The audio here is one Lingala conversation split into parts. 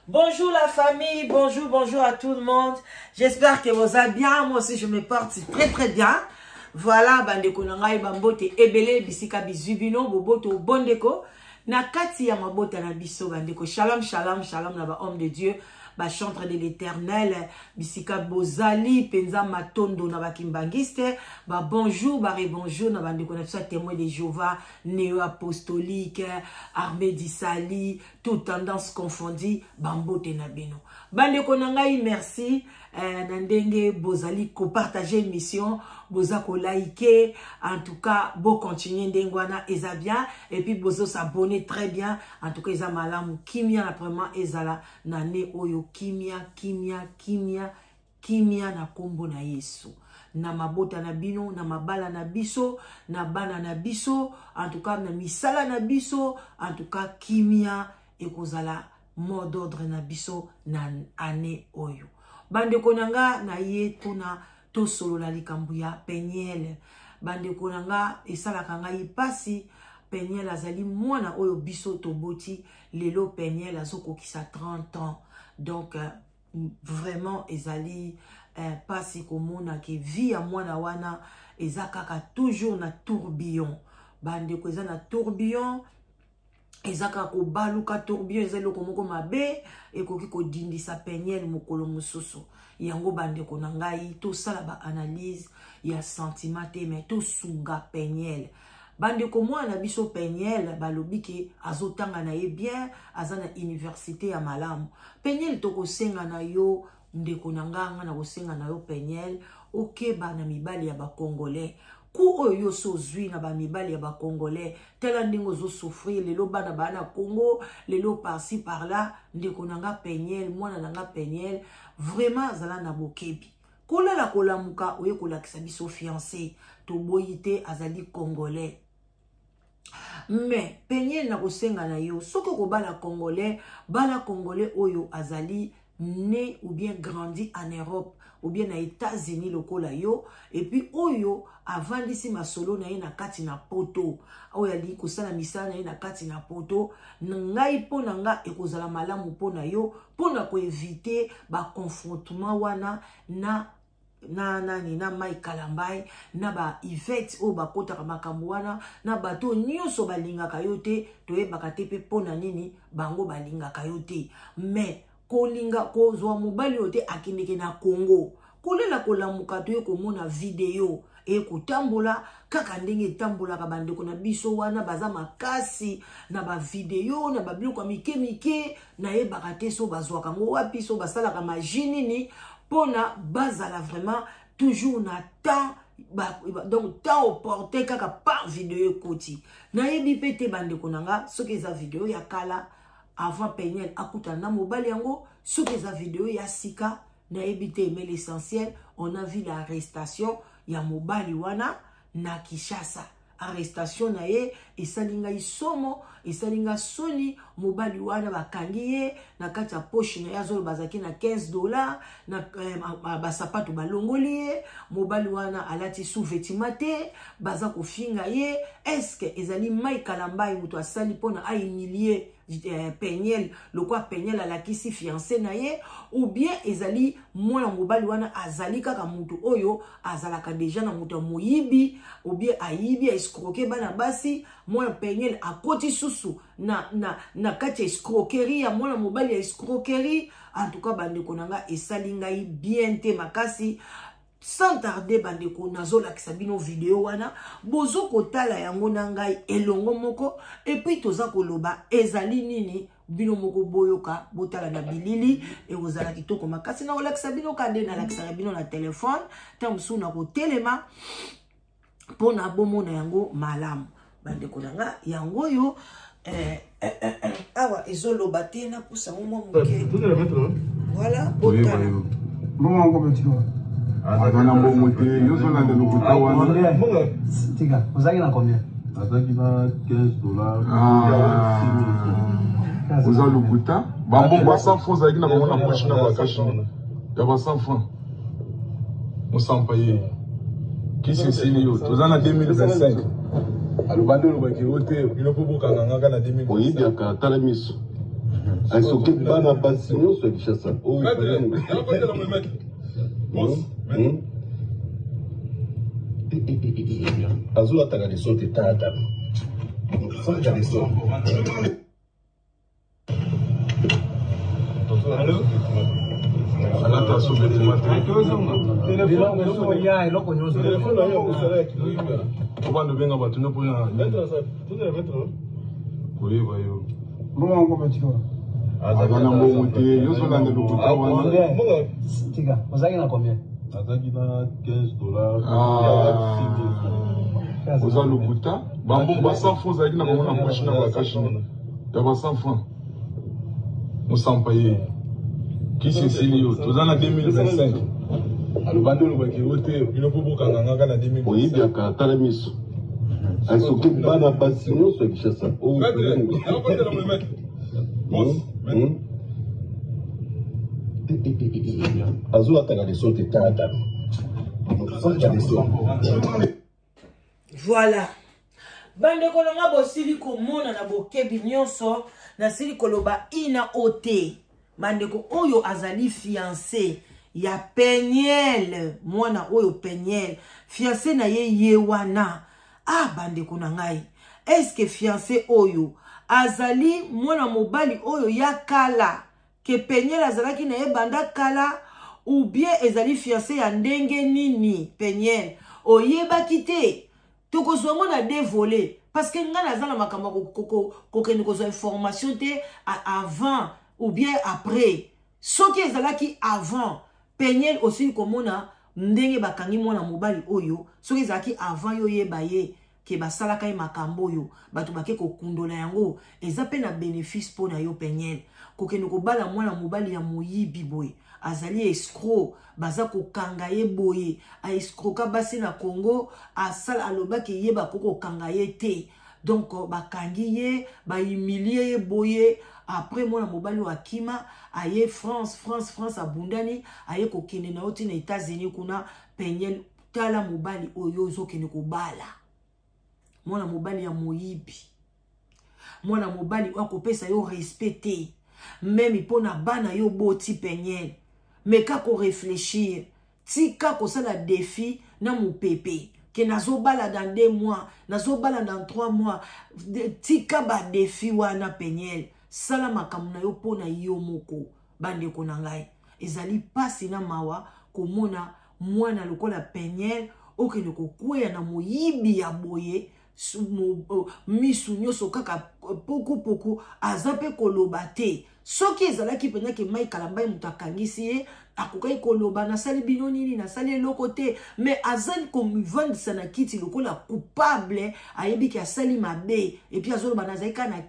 Bonjour la famille, bonjour à tout le monde. J'espère que vous allez bien. Moi aussi je me porte très bien. Voilà, bande konanga bambote ebele bisika bizubino boboto bondeko na kati ya mabota na biso bandeko. Shalom na ba homme de Dieu, ba chantre de l'Éternel, bisika bozali penza matondo na ba kimbangiste, ba bonjour na bandeko na ça témoin de Jéhovah, néo-apostolique, armée d'Isali, toute tendance confondue, bambote na bino. Bandeko nangai merci. Nandenge bozali ko partager mission boza ko liker en tout cas bo continuer ndengwana eza bien et puis bozo s'abonner très bien en tout cas eza malamu kimia na vraiment ezala na ne oyo kimia na kombo na Yesu na mabota na bino na mabala na biso na bana na biso en tout cas na misala na biso en tout cas kimia ekozala mot d'ordre na biso na ane oyo. Bande konanga na ye tuna to solo la likambu ya Peniel. Bande konanga esala kanga ipasi Peniel azali mwana oyo biso toboti lelo Peniel azoko kisa 30 ans. Donc vraiment ezali pasi komona ke vie ya mwana wana ezakaka toujours na tourbillon. Bande ko eza na tourbillon ezaka ko baluka tourbillon ezalo komoko mabe ekoki ko dindisa Peniel mokolo mususu yango bande ko nangai to sala ba analyse ya sentiment te mais to sunga Peniel bande ko mwana biso Peniel balobi ke azotanga na ye bien azana université ya malamu Peniel to ko senga na yo ndeko nanga na ko senga na yo Peniel okeba na mibali ya ba Congolais ku oyo so zui na ba mibali ya ba Congolais tela ndingo zo souffrir lelo bana bana Congo lelo par-ci par-là ndeko nanga Peniel mwana nanga Peniel vraiment zala na bokebi kola la kolamuka oye kolakisa biso fiancé to boyite azali Congolais mais Peniel na kosenga na yo soko ko bana Congolais oyo azali né ou bien grandi en Europe ou bien na États-Unis lokola yo et puis oyo avant d'ici masolo na ye na kati na poto oyo ali kosala misala na ye na kati na poto ngai pona nga ekozala malamu pona yo pona ko éviter ba confrontement wana na Mike Kalambai na ba Yvette o ba kota makambo wana na bato nyonso balingaka yo te toyebaka te pe pona nini bango balingaka yo te mais kolinga kozwa mobali ote akindeke na Congo kolela kolamuka to komona video e kotambola kaka ndenge tambola ka bandeko na biso wana baza makasi na ba video na ba biloko mike na ye bakate so bazwa kango wapi so basala ka majini ni pona bazala vraiment toujours na temps donc temps opporté kaka par video koti na yebi pete bandeko nanga soki eza video ya kala avant Peniel akuta na mobali yango soki eza video ya sika na ebite mais l'essentiel on a vu l'arrestation ya mobali wana na Kinshasa arrestation na ye esalinga isomo esalinga soni mobali wana bakangi ye na kati ya poche na ye azolo bazaki na $15 na basapato balongoli ye mobali wana alati sous-vêtement te baza kofinga ye eske ezali Mike Kalambai muto asali pona a humilier Peniel lokwa Peniel alakisi fiancé na ye ou bien ezali mwana mobali wana azali kaka mutu oyo azalaka déjà na mutu moyibi ou bien ayibi escroquer bana basi mwana Peniel akoti susu na kati escroquerie ya mwana mobali ya escroquerie en tout cas bandeko nanga esali ngai bien te makasi. Sans tarder bandeko nazola kisabino video wana bozo kotala yango na ngai elongo moko et puis toza koloba ezali nini bino moko boyoka botala na bilili e ozala kitoko makasi na ola kisabino kande na lakisa bino na téléphone tamsu na ko telema pona bomona yango malamu bandeko nanga yango yo awa ezoloba te na pusa mo moke voilà botala maman comment tu vas? Azana monté, yo son na de lokuta wana. Tika, vous avez combien? Azaki ba $15. Vous avez lokuta? Ba bon ba 100 francs azaki na ba na poche na ba cash na. Ya ba 100 francs. On s'en paye. Qui c'est Silio? Tous en 2025. alobande olobaki ote bino po bokanga ngaka na 2000 oyibiaka tala miso asoki bana basi nyonso ya Kinshasa azolataka leso te tata saka leso alata so obanda benga bato no pona koyeba yo azana mbongo te yo solanda lokuta wana tika ozaki na combien azaki na $15 oza lokuta bambongo ba 100 francs azalaki na bango na poche na bakashi ya ba 100 francs mosampa ye kisi esili yo toza na 2025 alobandi olobaki yo te bino mpo bokangangaka na 2025 oyibiaka tala miso asoki bana basi nyonso ya Kinshasa azolataka leso te tata saka leso. Voilà. Bande kolonga bosili komona na bokebi nyonso na sili koloba ina ote. Mandeko oyo azali fiancé ya Peniel, mwana oyo Peniel, fiancé na ye wana. Ah bandeko na ngai, est-ce que fiancé oyo azali mwana mobali oyo ya kala ke Peniel azalaki na ye banda kala, ou bien ezali fiancé ya ndenge nini Peniel oyebaki te tokozwa na dévoler parce que ngana azala makamba kokende kozwa information te avant ou bien après. Soki ezalaki avant Peniel aussi komona ndenge bakangi mwana mobali oyo, soki ezalaki avant yo yeba ye ke basalaka ye makambo yo bato bake kokundola yango, eza pe na bénéfice po na yo Peniel kokende kobala mwana mobali ya moyibi boye azali escroc baza kokanga ye boye a escroca basi na Congo asala alobaki ye bakoko kanga ye te, donc bakangi ye ba humilier ye boye. Après mwana mobali wa kima aye France abundani aye kokende na oti na États-Unis kuna Peniel tala mobali oyo zokende kobala mwana mobali ya moyibi, mwana mobali akopesa yo respecté même pona bana yo boti Peniel. Mais kako réfléchir tika kosala défi na mopepe ke nazobala dans 2 mois nazobala dans 3 mois tika ba défi wana Peniel sala makambo na yo pona yo moko. Bandeko na ngai ezali pasi na mawa komona mwana lokola Peniel okende kokweya na moyibi ya boye misu nyoso kaka poku azape koloba te. Soki ezalaki pena ke mai kalambai mutakangisi ye akokai koloba na sali bino nini na sali eloko te, mais azali komivandisa na kiti lokola coupable ayebi ki asali mabe et puis azoloba nazalika na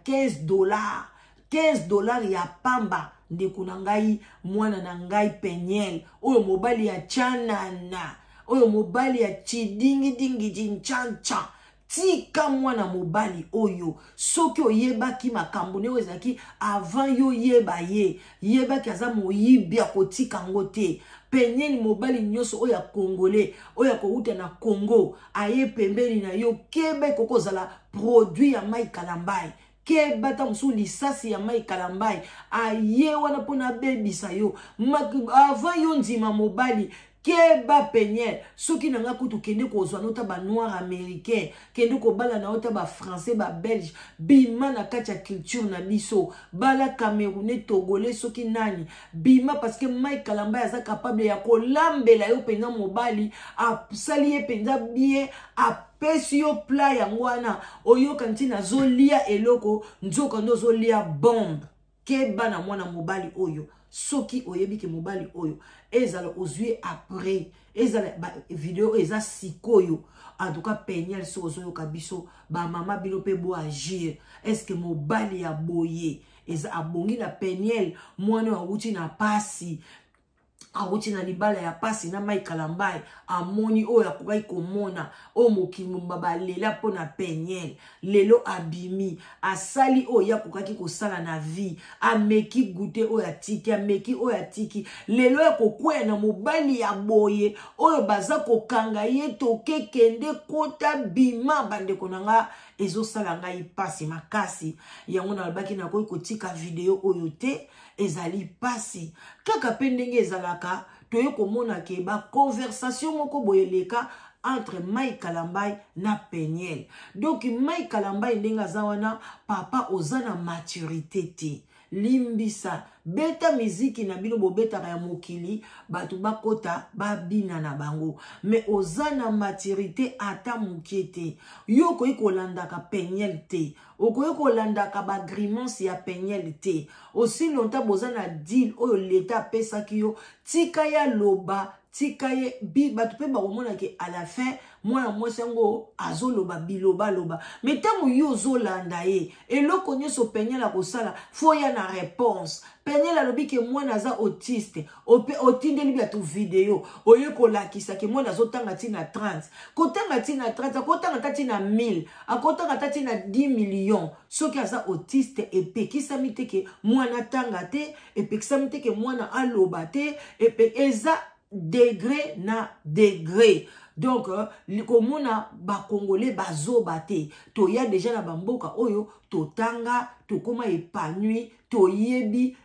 $15 ya pamba. Ndeko na ngai mwana na ngai Peniel oyo mobali ya chanana oyo mobali ya chidingi jinchancha tika mwana mobali oyo soki oyebaki makambo ne ezaki avant yo yebaki aza moyibi akotika ngo te. Peniel mobali nyonso oyo ya Congolais oyo akouta na Congo aye pembeni na yo kebe kokozala produit ya mai kalambai ke bata musu lisasi ya mai kalambai aye wana pona bebisa yo avant yo ndima mobali keba Peniel soki nanga kutu kende kozwa nota ba noir américain kende ko bala na ota ba français ba belge bima na kati ya culture na biso bala camerounais togolais soki nani bima parce que mai kalamba aza capable ya kolambela yo penza mobali asali ye penza bien apesi yo pla yango wana oyoka ntina zolia eloko nzoka ndo zolia bombe keba na mwana mobali oyo. Soki oyebiki mobali oyo ezala ozui après ezala vidéo eza sikoyo en tout cas Peniel so ozoyo kabiso ba mama bino pe bo agir. Est-ce que mobali ya boye eza abongi na Peniel mwana wa uti na pasi awuti na libala ya pasi na mai kalambai amoni oyo akokai komona o mokimo babalela pona Peniel lelo abimi asali oyo akokaki kosala na vie ameki goûter oyo atiki ameki oyo atiki lelo akokweya na mobali ya boye oyo baza kokanga ye toke kende kota bima bandeko nanga ezo sala ngai pasi makasi yango na albaki na koyi kotika video oyo te ezali pasi kaka pe ndenge ezalaka toye komona ke ba conversation moko boyeleka entre Mike Kalambai na Peniel. Donc Mike Kalambai ndenga zawana papa ozana maturité te. Limbisa beta miziki na bino bobeta ya mokili batu bakota babina na bango mais ozana maturité ata mukete yo koyi kolandaka Peniel te okoyi kolandaka ba grimace ya Peniel te aussi longtemps bozana deal oyo leta pesa kiyo tika ya loba tika ye bi batu pe bakomona ke à la fin mwana mwasi yango azoloba biloba loba mais tango yo zolanda ye eloko nyonso Peniel akosala fo ya na réponse Peniel alobi ke mwana aza autiste otindeli bia tu video oye kolakisa ke mwana azotanga tina 30 kotanga tina 30 akotanga tati na 1000 akotanga tati na 10 millions soki aza autiste epekisami te ke mwana tanga te epekisami te ke mwana aloba te eza degré na degré. Donc, komona ba Congolais bazoba te. To ya déjà na bamboka oyo to tanga to koma épanoui to yebi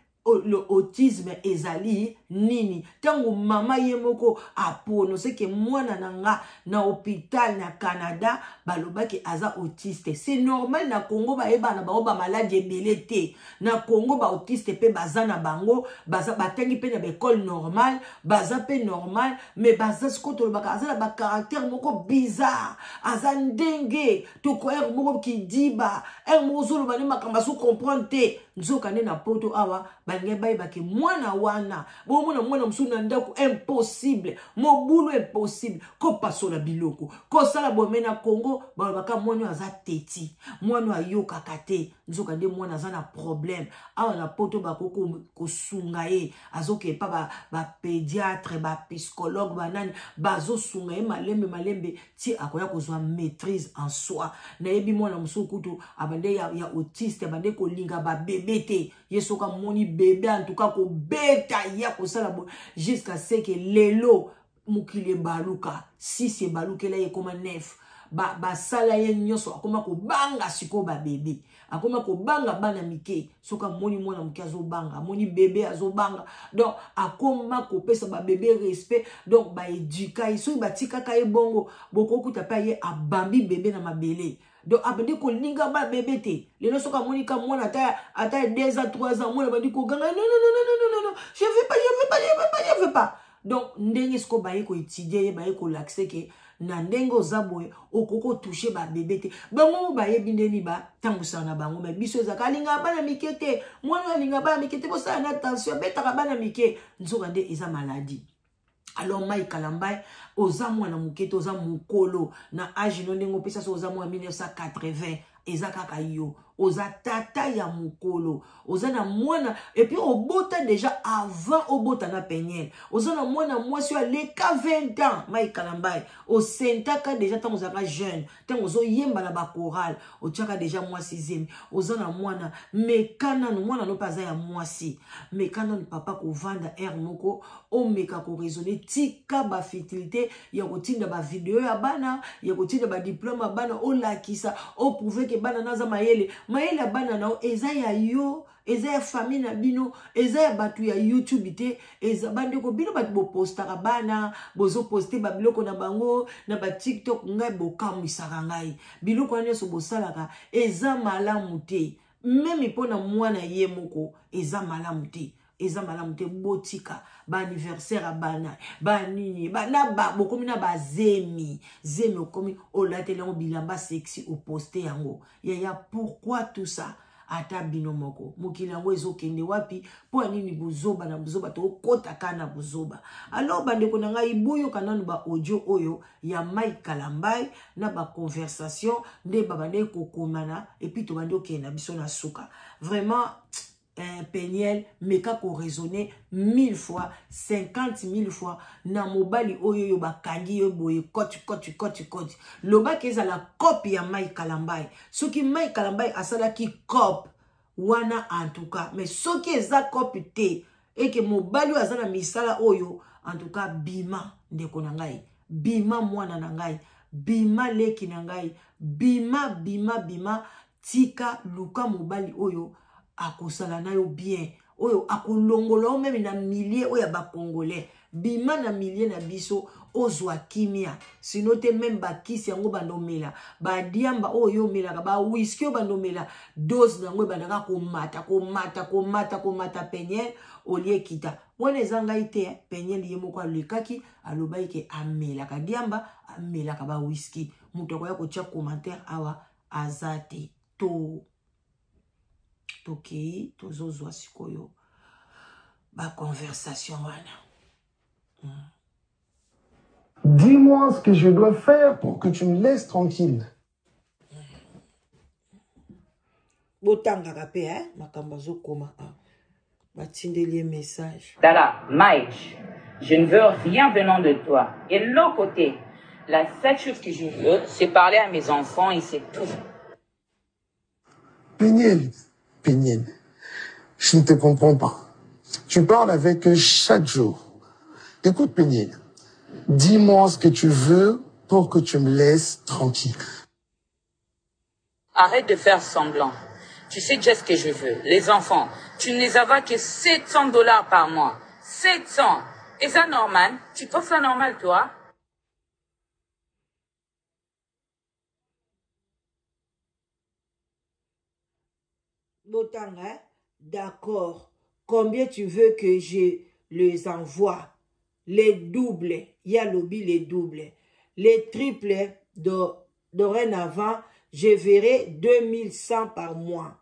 le autisme ezali nini. Tango mama yemoko apono c'est que mwana nanga na hôpital na Canada balobaki aza autiste. C'est normal na Congo ba eba na ba maladie belete. Na Congo ba autiste pe baza na bango baza batangi pe na école normale baza pe normal mais baza skoto baka aza na ba caractère moko bizarre aza ndenge to ko moko ki diba moko zolo ba ne makamba so comprendre te nzoka ne na poto awa ke mwana wana mwana msuna ndako impossible mobulu impossible ko pasola biloko ko sala bomena Congo baka mwana aza teti mwana ayoka kate nzoka nde mwana aza na problème awa na poto bakoko kosunga ye azoke pa ba pédiatre ba psychologue banani bazo sunga ye malembe ti akoya kozwa maîtrise en soi na yebi mwana musukutu abande ya autiste abande ko linga ba bébé te yesoka moni bébé en tout cas ko beta ya ko sala jusqu'à ce que lelo mukile baluka si c'est baluka la yekoma nef ba sala ye nyoso akoma ko banga siko ba bébé akoma ko banga bana mike soka moni mwana mike azobanga moni bébé azobanga donc akoma ko pesa ba bébé respect donc ba éduka so ba tika ka bongo boko kuta pa ye abambi bébé na mabele donc abandi ko linga ba bébé te lelo soka moni ka mwana ata 2 ans 3 ans mwana bandi ko ganga non je veux pas donc ndenge sko ba ye ko étudier ba ye ko l'accès ke na ndenge ozaboye okoko toucher ba bébé te bango ba ye bindeni ba tambusa na bango mais biso ezaka linga bana mikete mwana linga bana mikete bo sa na attention betaka bana mike nzoka nde eza maladie. Alors Mike Kalambai oza mwana mukete oza mukolo na age no ndenge opesa so oza mwana 1980 eza kaka yo oza tata ya mukolo oza na mwana et puis obota déjà avant obota na Peniel oza na mwana mwasi ya leka 20 ans Mike Kalambai o sentaka déjà tango zaka jeune tango zo yemba na ba chorale o tchaka déjà mwasi zemi oza na mwana mekana no mwana no paza ya mwasi mekana no papa ko vanda air moko o meka ko raisonner tika ba fertilité ya kotinda ba video ya bana ya kotinda ba diplôme ya bana o lakisa o prouver que bana naza mayele bana na eza ya yo eza ya famille na bino eza ya batu ya YouTube te eza bande ko bino batu bo postaka bana bozo poster ba biloko na bango na ba TikTok ngai bo kamisaka ngai biloko nyeso bo salaka eza malamu te même pona mwana ye moko eza malamu te botika ba anniversaire bana ba nini bana ba bokomi na ba zemi okomi olatela ngo bilamba sexy o poster yango ya pourquoi tout ça ata binomoko mokili yango ezokende wapi po nini buzoba na buzoba to kota kana buzoba alors bande ko nanga ibuyo kananu ba audio oyo ya Mike Kalambai na ba conversation nde babande ko komana et puis to bande okenda biso na suka vraiment Peniel meka ko raisonner 1000 fois 50 000 fois na mobali oyo yo bakangi yo boye koti loba keza la copie ya Mike Kalambai soki Mike Kalambai asala ki cop wana en tout cas mais soki eza copie te et que mobali azana misala oyo en tout cas bima ndeko na ngai bima mwana na ngai bima leki na ngai, bima bima bima tika luka mobali oyo akosala na yo bien, oyo akolongola o même na millier oyo ba congolais, bima na millier na biso ozwa kimia, sino te même bakisi yango bandomela, ba diamba oyo melaka, ba whisky bandomela, dose nango bandaka komata penyel olie kita. Wana ezanga ite penyel ye moko alekaki alobai ke amelaka diamba, amelaka ba whisky. Muto ko ya ko tia commentaire awa azate to tokei tozozwa sikoyo ba conversation wana. Dis-moi ce que je dois faire pour que tu me laisses tranquille. Botanga kape makambazo koma batindeli message. Tala, Mike, je ne veux rien venant de toi. Et de l'autre côté, la seule chose que je veux, c'est parler à mes enfants et c'est tout. Péniel, je ne te comprends pas. Tu parles avec eux chaque jour. Écoute, Péniel, dis-moi ce que tu veux pour que tu me laisses tranquille. Arrête de faire semblant. Tu sais déjà ce que je veux. Les enfants, tu ne les avais que $700 par mois. 700. Et ça normal? Tu trouves ça normal, toi? Botanga, d'accord. Combien tu veux que je les envoie? Les doubles, il y a lobby les doubles. Les triples, dorénavant, je verrai 2100 par mois.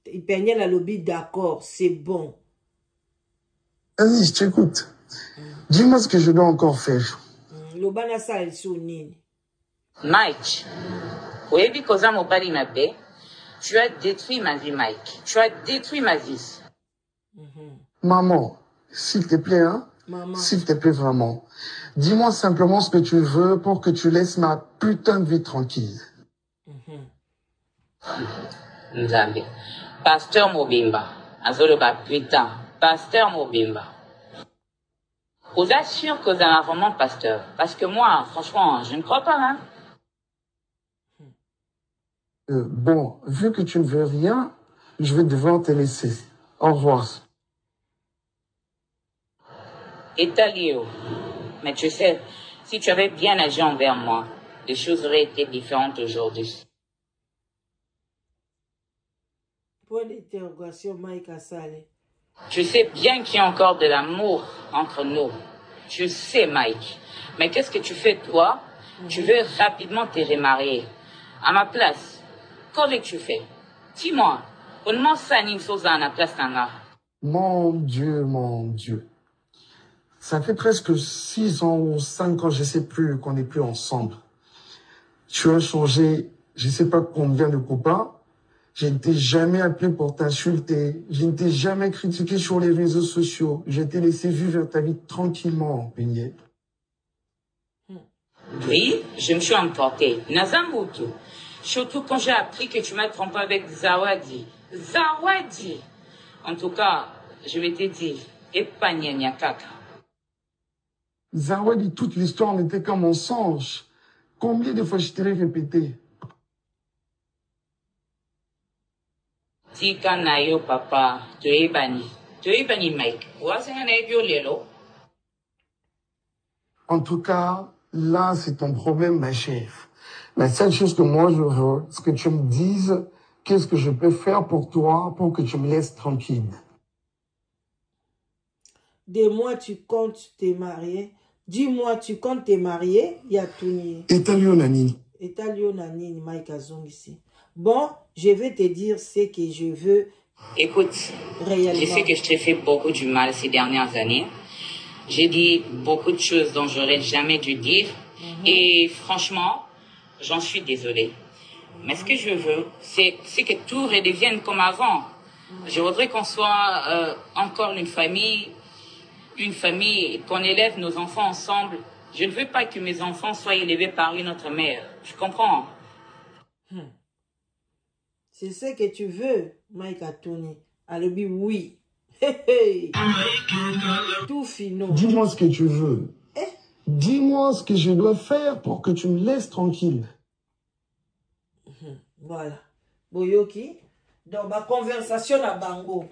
Il peignait la lobby, d'accord, c'est bon. Vas-y, je t'écoute. Dis-moi ce que je dois encore faire. Lobana sa el sounine. Mike, oui, because I'm mobile ma paix. Tu as détruit ma vie, Mike. Tu as détruit ma vie. Maman, s'il te plaît, hein? Maman. S'il te plaît, vraiment. Dis-moi simplement ce que tu veux pour que tu laisses ma putain de vie tranquille. Nzambe. Pasteur Mobimba. Azoloba, putain. Pasteur Mobimba. Vous êtes sûr que vous avez vraiment pasteur? Parce que moi, franchement, je ne crois pas, hein. Bon, vu que tu ne veux rien, je vais devoir te laisser. Au revoir. Et Talio. Mais tu sais, si tu avais bien agi envers moi, les choses auraient été différentes aujourd'hui. Point d'interrogation, Mike Assale. Tu sais bien qu'il y a encore de l'amour entre nous. Tu sais, Mike. Mais qu'est-ce que tu fais, toi? Tu veux rapidement te remarier. À ma place, qu'est-ce que tu fais? Dis-moi. Comment ça n'y chose à la place d'Anga? Mon Dieu, mon Dieu. Ça fait presque 6 ans ou 5 ans, je sais plus, qu'on n'est plus ensemble. Tu as changé, je sais pas combien de copains. Je ne t'ai jamais appelé pour t'insulter. Je ne t'ai jamais critiqué sur les réseaux sociaux. Je t'ai laissé vivre ta vie tranquillement, Péniel. Oui, je me suis emporté. Nazambutu. Surtout quand j'ai appris que tu m'as trompé avec Zawadi. Zawadi. En tout cas, je vais te dire, Epanya Nyakaka. Zawadi, toute l'histoire n'était qu'un mensonge. Combien de fois je t'ai répété? Tika nayo papa, Toebani Mike. Wasenga na ebyo lelo. En tout cas, là, c'est ton problème, ma chère. La seule chose que moi je veux, c'est que tu me dises qu'est-ce que je peux faire pour toi, pour que tu me laisses tranquille. Dis-moi, tu comptes te marier. Dis-moi, tu comptes te marier. Yatouni. Etalio Nani. Etalio Nani, Mike Azong ici. Bon, je vais te dire ce que je veux. Écoute, réellement. Je sais que je t'ai fait beaucoup du mal ces dernières années. J'ai dit beaucoup de choses dont j'aurais jamais dû dire. Et franchement, j'en suis désolée. Mais ce que je veux, c'est que tout redevienne comme avant. Je voudrais qu'on soit encore une famille, qu'on élève nos enfants ensemble. Je ne veux pas que mes enfants soient élevés par une autre mère. Tu comprends? C'est ce que tu veux, Mike Atoni. Alobi, oui. Hey, hey. Tout finot. Dis-moi ce que tu veux. Dis-moi ce que je dois faire pour que tu me laisses tranquille. Voilà. Boyoki. Donc, ma conversation à bango.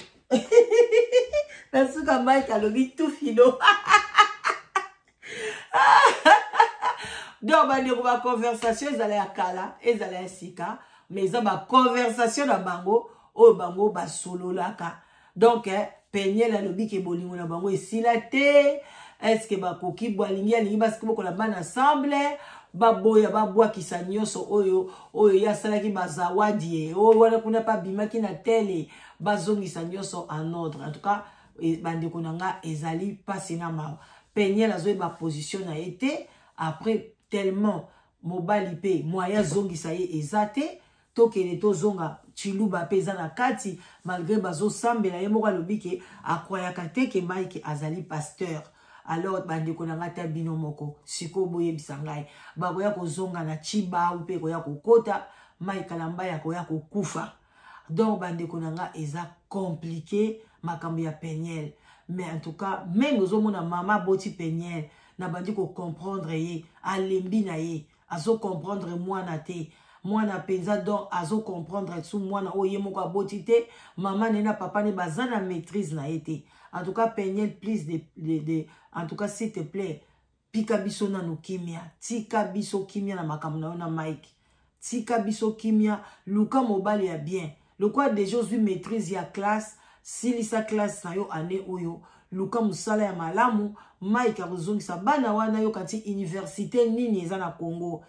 Nasuka Mike a lobby tout fino. Donc, ma conversation, ils allaient à Kala, ils allaient à Sika. Mais ils ont ma conversation à bango. Oh, bango, ba solo laka. Donc, peigner la lobby qui est bolingo na bango. Et si la té, est-ce que ba koki boalingi alingi parce que boko la ban ensemble. Ba boya ba bois qui s'agnoso oyo ya sala ki bazawadi o wana kuna pa bima ki na tele bazongi s'agnoso en ordre. En tout cas, bande konanga ezali passé na ma peigner la zo ba position na été après tellement mobile IP moya zongi sa ye ezate tokele to zonga chiluba peza na kati malgré bazo sambela ye moko lobike akwayaka te ke Mike azali pasteur. Alors bande konanga ta bino moko siko boye bisangai bakoya kozonga na chiba ou pe koya kokota Mike Kalamba ya koya kokufa. Donc bande konanga eza compliqué makambo ya Peniel. Mais en tout cas même ozomona mama boti Peniel na bandi ko comprendre ye alembi na ye azo comprendre mwana te mwana penza donc azo comprendre sous mwana oye moko aboti te mama nena papa ne bazana maîtrise na été. En tout cas Peniel please en tout cas s'il te plaît pika biso na no kimia tika biso kimia na makambo na na Mike tika biso kimia luka mobile ya bien le quoi déjà lui maîtrise ya classe si sa classe na yo année oyo luka musala ya malamu Mike azongisa bana wana yo kati université nini eza na Congo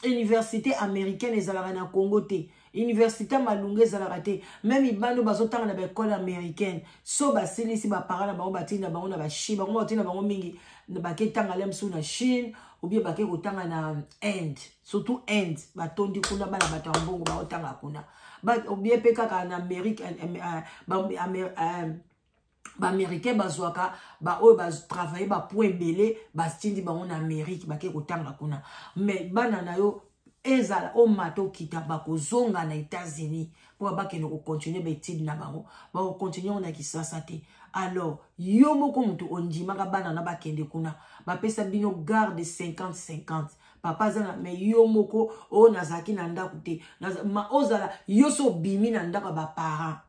université américaine ezalaka na Congo te université malunga ezalaka te même ibando bazotanga na école américaine so basilisi ba parents na bango batina bango na ba Chine bango batina bango mingi na baketanga lemsu na Chine ou bien bakeke kotanga na Inde surtout Inde batondi kuna bana batambongo baotanga kuna ba ou bien pekaka na Amérique ba américain bazwaka ba oyo ba travailler ba point belé ba stindi ba en Amérique ba ke kotanga kuna mais bana na yo ezala o mato kita ba kozonga na États-Unis pour ba ke no continuer ba étude na bango ba continuer na kisasa te. Alors yo moko mutu ondima ka bana na ba kende kuna ba pesa bino garde 50-50 papa zana mais yo moko o nazaki na ndaku te ma ozala yo so bimi na ndaka ba parents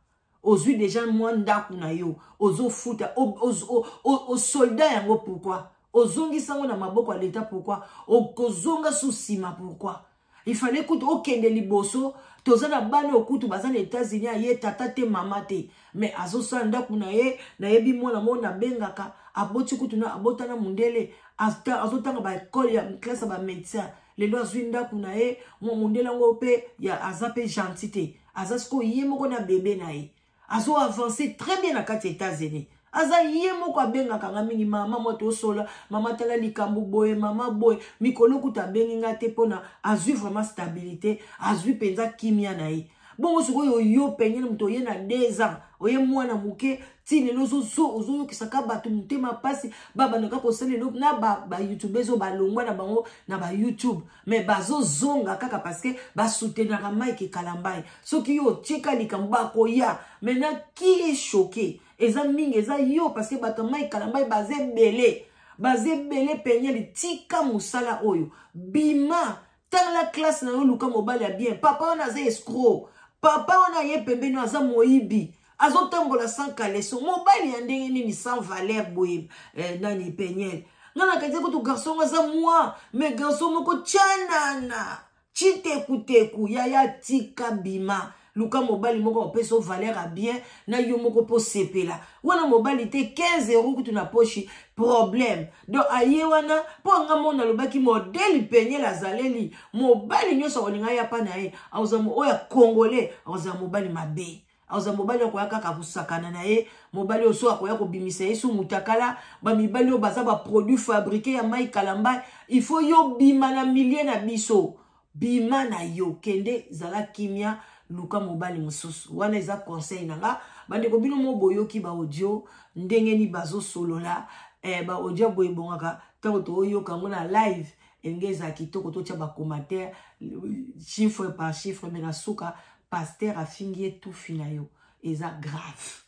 ozui déjà moi ndaku na yo ozo futa o soldat yango pourquoi ozongi sango na maboko à l'état pourquoi okozonga sous sima pourquoi il fallait que okende liboso tozana bana okutu bazana États-Unis aye tata te mama te mais azo sanda kuna ye na yebi mwana mona bengaka aboti kutu na abotana mundele azo tanga ba école ya classe ba médecin le lo azwinda kuna ye mo mundela ngo pe ya azape gentité azasko ye moko na bébé na ye azo avancé très bien à kati États-Unis aza ye moko abenga kanga mingi mama moto sola mama tala likambu boye mama boye mikolo kuta bengi ngate pona azui vraiment stabilité azui penza kimia na ye bon siko yo penyele mto ye na 2 ans oye mwana muke tine lozo ozo kisaka batu mutema pasi baba naka kosele lo na ba YouTube zo balongwa na bango na ba YouTube mais bazo zonga kaka parce que ba soutenir Mike Kalamba soki yo cheka likamba ko ya maintenant qui est choqué eza mingi eza yo parce que bato Mike Kalamba bazé belé penyeli tika musala oyo bima tant la classe na yo luka mobile ya bien papa on a za escroc papa on a ye pembeni aza moibi azotambola sans caleçon mobile ya ndenge nini sans valeur boye nani penyel ngana kaze ko to garçon aza moi mais garçon moko chanana chitekuteku ya tika bima luka mobile moko peso valeur a bien na yo moko po sepela wana mobile te 15 € kutu na poche problème donc aye wana po nga mona lobaki modèle penyel azaleli mobile nyoso olinga ya pa na ye auzamo oya congolais auzamo mobile mabe auza mobali ko yaka kabusakana na ye mobali oso akoya ko bimisa yesu mutakala ba mibali o baza ba produit fabriqué ya Mike Kalamba il faut yo bima na millier na biso bima na yo kende zala kimia luka mobali mususu wana eza conseil nanga bande ko bino mo boyoki ba audio ndenge ni bazo solola ba audio boy bongaka tango to yo kango na live engeza kitoko to tia ba commentaire chiffre par chiffre mais na suka pasteur a fini tout finayo eza grave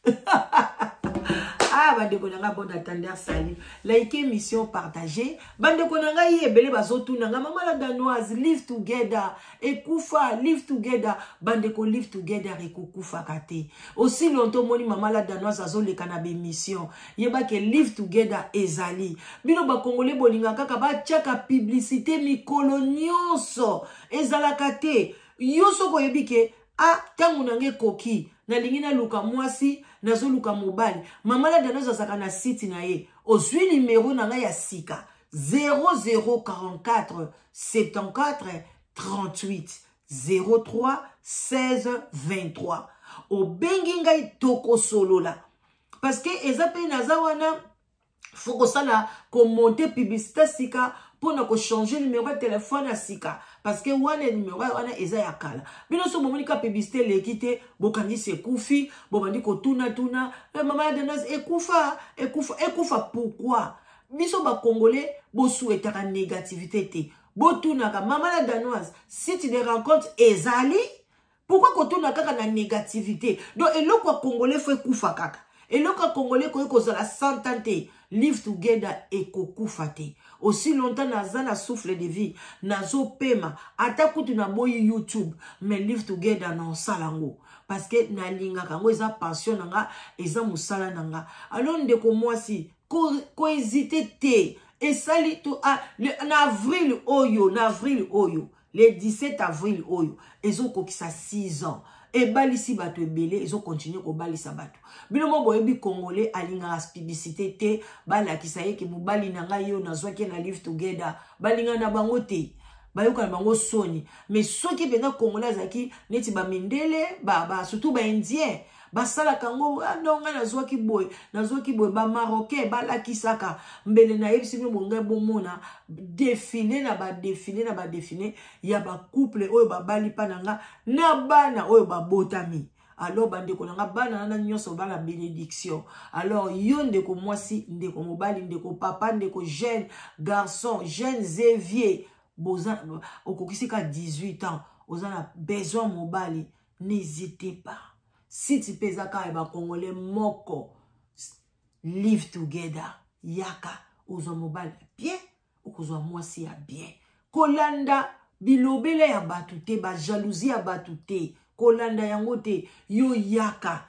Ah, bandeko nanga bon attendeur salut. Like émission partagée. Bandeko nanga yebele bazotu nanga mama la danoise live together. Ekufa live together. Bandeko live together ekukufa kate. Aussi longtemps moni mama la danoise azoleka na bémission. Yeba ke live together ezali. Bino ba congolais bolinga kaka ba tiaka publicité mikolo nyonso. Ezala kate. Yoso ko yebike ah tangu nange koki. Na lingina luka mwasi. Nazo luka mobile. Mama la danoise azaka na site na ye. Ozwi numéro nanga ya sika. 0044 74 38 03 16 23. O bengi ngai toko solo la. Parce que ezape naza wana faut que ça la monter publicité sika pour na ko changer numéro de téléphone à sika parce que wana numéro wana eza ya kala. Bino so momonika publicité lekite bokangi se kufi bobandi ko tuna mama danoise ekufa pourquoi? Biso ba congolais bo souhaitera négativité te. Botuna ka mama la danoise si tu des rencontres ezali pourquoi kotuna kaka na négativité? Donc eloko congolais faut kufa kaka. Eloko congolais ko za la santé live together ekokufa te. Aussi longtemps naza na souffle de vie nazo pema ata kutu na boyi YouTube mais live together na salango parce que na linga kango eza passion nanga eza musala nanga. Alors ndeko mwasi ko hésiter te et sali to na avril oyo le 17 avril oyo ezo kokisa 6 ans. Et balisi bato ebele ezo continue ko balisa bato. Bino mo boyebi congolais alinga publicité te bala kisaye ke mobali nanga yo nazwaki na live together balinga na bango te bayoka na bango soni mais soki penga congolais azaki neti ba mindele ba surtout ba indien basala kango ndonga nazwaki boy ba marocain bala kisaka mbele na yebisi bino monga bomona défilé na ba défilé ya ba couple oyo ba bali pananga na bana oyo ba botami. Alors bandeko nanga bana na nyonso bana bénédiction. Alors yo ndeko mwasi ndeko mobali ndeko papa ndeko jeune garçon jeune zévier boza okokisika 18 ans ozana besoin mobali n'hésitez pas. Si tu peux zaka eba congolais moko live together yaka ozo mobile bien okozwa mwasi ya bien kolanda bilobele ya batute ba jalousie ya batute kolanda yango te yo yaka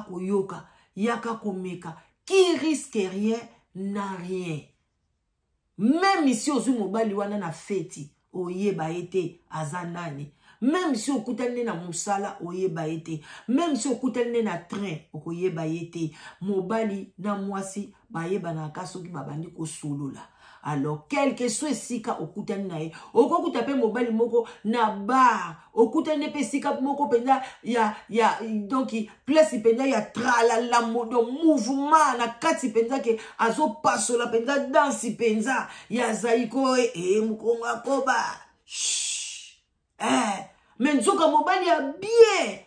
koyoka yaka komeka qui risque rien n'a rien. Même ici ozu mobali wana na feti oyeba ete azanani. Même si on coûte na musala oyeba ete. Même si on coûte na train oyeba ete. Mobali na mwasi bayeba na kaso ki babandi ko solo la. Alors quel que soit sika okutani na ye okokuta pe mobali moko na bar okutani pe sika moko penda ya donc place penda ya tralala modo mouvement na kati penda ke azo pasola penda dansi penda ya zaiko mukonga koba mais nzoka mobali ya bien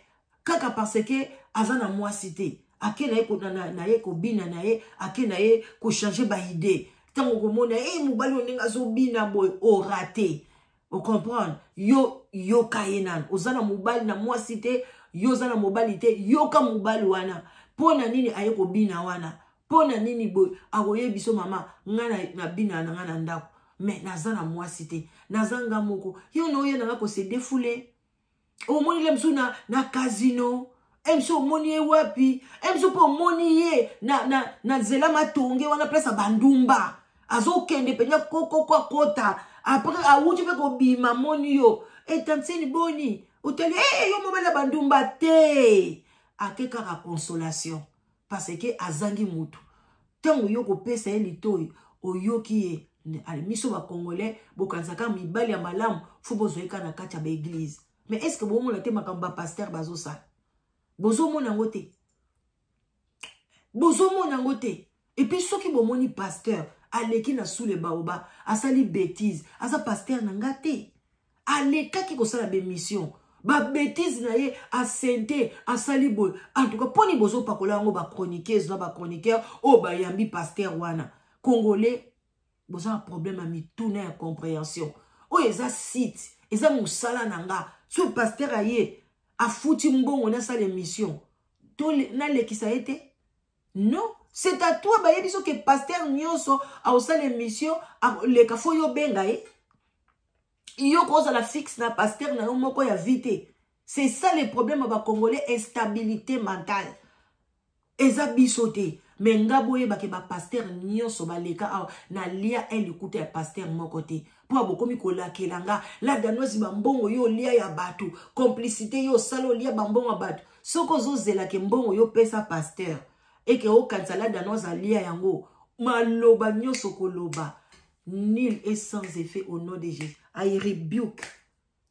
kaka parce que azana mwasi te ake na ye ko na ye ko bina na ye ake na ye ko changer ba idée. Tango komona mobali onenga zo bina boy o raté. O comprendre yo kayenan ozana mobali na mwasi te yo zana mobali te yo ka mobali wana pona nini ayeko bina wana pona nini boy akoye biso mama ngana na bina na ngana ndako mais nazana mwasi te nazanga moko yo no ye na ko se défouler o moni lemsu na casino emso moni wapi emso po moni ye na zela matonge wana place bandumba azo kende penya kota après awuti pe ko bima moni yo etantseni boni uteli yo mobala bandumba te akeka ka consolation parce que azangi mutu tango yo ko pesa elitoyi oyoki ye miso ba congolais bokanzaka mibali ya malamu fu bozoeka na kati ya ba église. Mais est-ce que bomona te makamba pasteur bazo sa bozo mona ngote et puis soki bomoni pasteur aleki na sous le baoba asali bêtise asa pasteur nanga te aleka ki ko sala be mission ba bêtise na ye asente asali boy en tout cas poni bozo pakola ngo ba chroniqueuse na ba chroniqueur o ba yambi pasteur wana congolais bozo un problème a mi tourner à compréhension o eza site eza musala nanga so pasteur aye a fouti mbongo na sala mission to na lekisa ete non C'est à toi, bah, il y a que pasteur nyonso a aussi l'émission, les kafo yo bengaye. Yo cause la fixe na pasteur na yo moko ya vite. C'est ça le problème ba Congolais, instabilité mentale. Eza bisote. Mais ngaboye ba ke ba pasteur nyonso ba leka na lia el écoute ya pasteur moko te. Po abokomi ko lakelanga la danozi ba mbongo yo lia ya batu, complicité yo salo lia ba mbongo batu. Soko zo zela ke mbongo yo pesa pasteur. Et que au kansala danoza lia yango maloba nyonso koloba. Nul est sans effet au nom de Jésus. I rebuke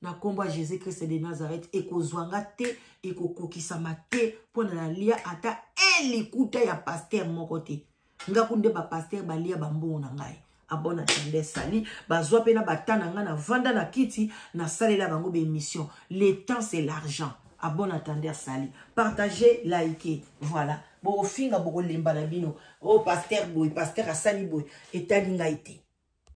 na combat Jésus-Christ de Nazareth et ko zwanga te et ko kokisama te pour na lia ata elikuta ya pasteur moko te. Nga kunde ba pasteur ba lia bambo na ngai. Abona tande sali bazwa pe na batana nga na vanda na kiti na salela bango be émission. Le temps c'est l'argent. Abona tande sali. Partagez, likez. Voilà. Bon, au fin, boko lemba na bino. Oh, pasteur boy, pasteur asali boy. Et talinga ite.